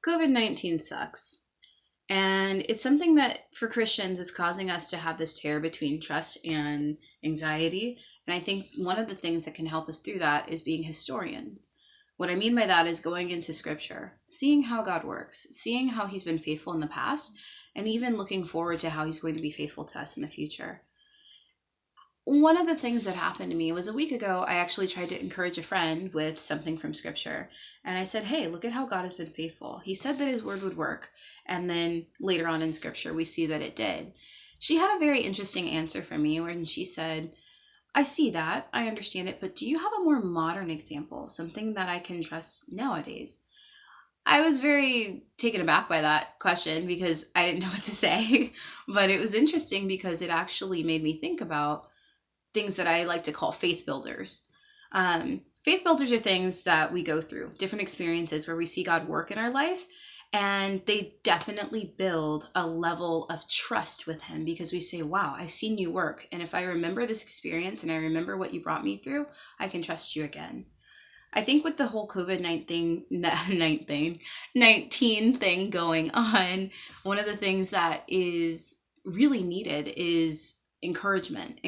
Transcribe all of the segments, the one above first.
COVID-19 sucks. And it's something that for Christians is causing us to have this tear between trust and anxiety. And I think one of the things that can help us through that is being historians. What I mean by that is going into scripture, seeing how God works, seeing how he's been faithful in the past, and even looking forward to how he's going to be faithful to us in the future. One of the things that happened to me was a week ago, I actually tried to encourage a friend with something from scripture. And I said, hey, look at how God has been faithful. He said that his word would work. And then later on in scripture, we see that it did. She had a very interesting answer for me when she said, I see that, I understand it, but do you have a more modern example, something that I can trust nowadays? I was very taken aback by that question because I didn't know what to say. But it was interesting because it actually made me think about things that I like to call faith builders. Faith builders are things that we go through, different experiences where we see God work in our life, and they definitely build a level of trust with him because we say, wow, I've seen you work. And if I remember this experience and I remember what you brought me through, I can trust you again. I think with the whole COVID-19 thing going on, one of the things that is really needed is encouragement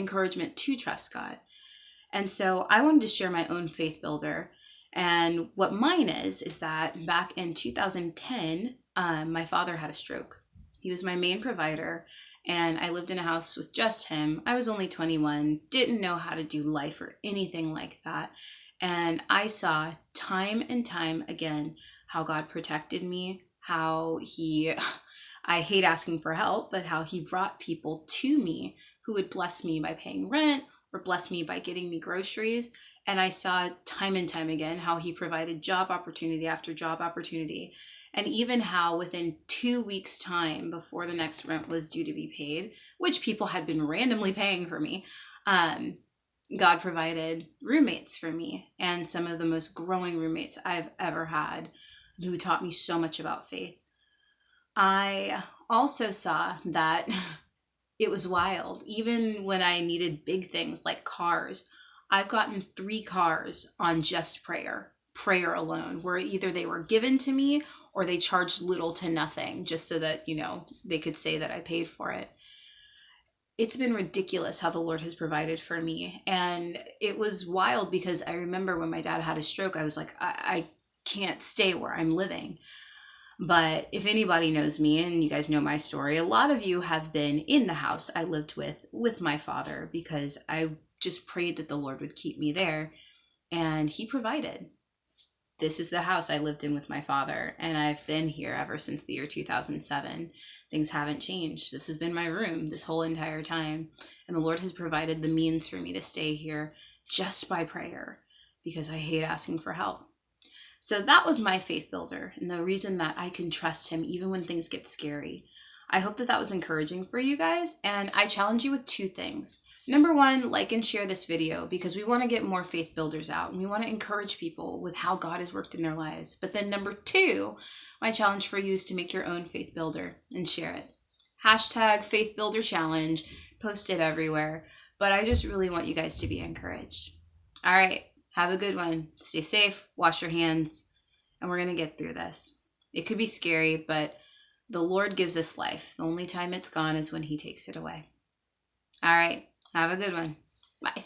to trust God. And so I wanted to share my own faith builder. And what mine is that back in 2010, my father had a stroke. He was my main provider, and I lived in a house with just him. I was only 21, didn't know how to do life or anything like that. And I saw time and time again how God protected me, how I hate asking for help, but how he brought people to me who would bless me by paying rent or bless me by getting me groceries. And I saw time and time again how he provided job opportunity after job opportunity. And even how within 2 weeks' time before the next rent was due to be paid, which people had been randomly paying for me, God provided roommates for me, and some of the most growing roommates I've ever had who taught me so much about faith. I also saw that it was wild. Even when I needed big things like cars, I've gotten 3 cars on just prayer alone, where either they were given to me or they charged little to nothing just so that, they could say that I paid for it. It's been ridiculous how the Lord has provided for me. And it was wild because I remember when my dad had a stroke, I was like, I can't stay where I'm living. But if anybody knows me and you guys know my story, a lot of you have been in the house I lived with my father because I just prayed that the Lord would keep me there, and he provided. This is the house I lived in with my father, and I've been here ever since the year 2007. Things haven't changed. This has been my room this whole entire time, and the Lord has provided the means for me to stay here just by prayer because I hate asking for help. So that was my faith builder, and the reason that I can trust him even when things get scary. I hope that was encouraging for you guys, and I challenge you with 2 things. Number 1, like and share this video because we want to get more faith builders out, and we want to encourage people with how God has worked in their lives. But then number 2, my challenge for you is to make your own faith builder and share it. Hashtag faith builder challenge, post it everywhere. But I just really want you guys to be encouraged. All right. Have a good one. Stay safe, wash your hands, and we're going to get through this. It could be scary, but the Lord gives us life. The only time it's gone is when he takes it away. All right. Have a good one. Bye.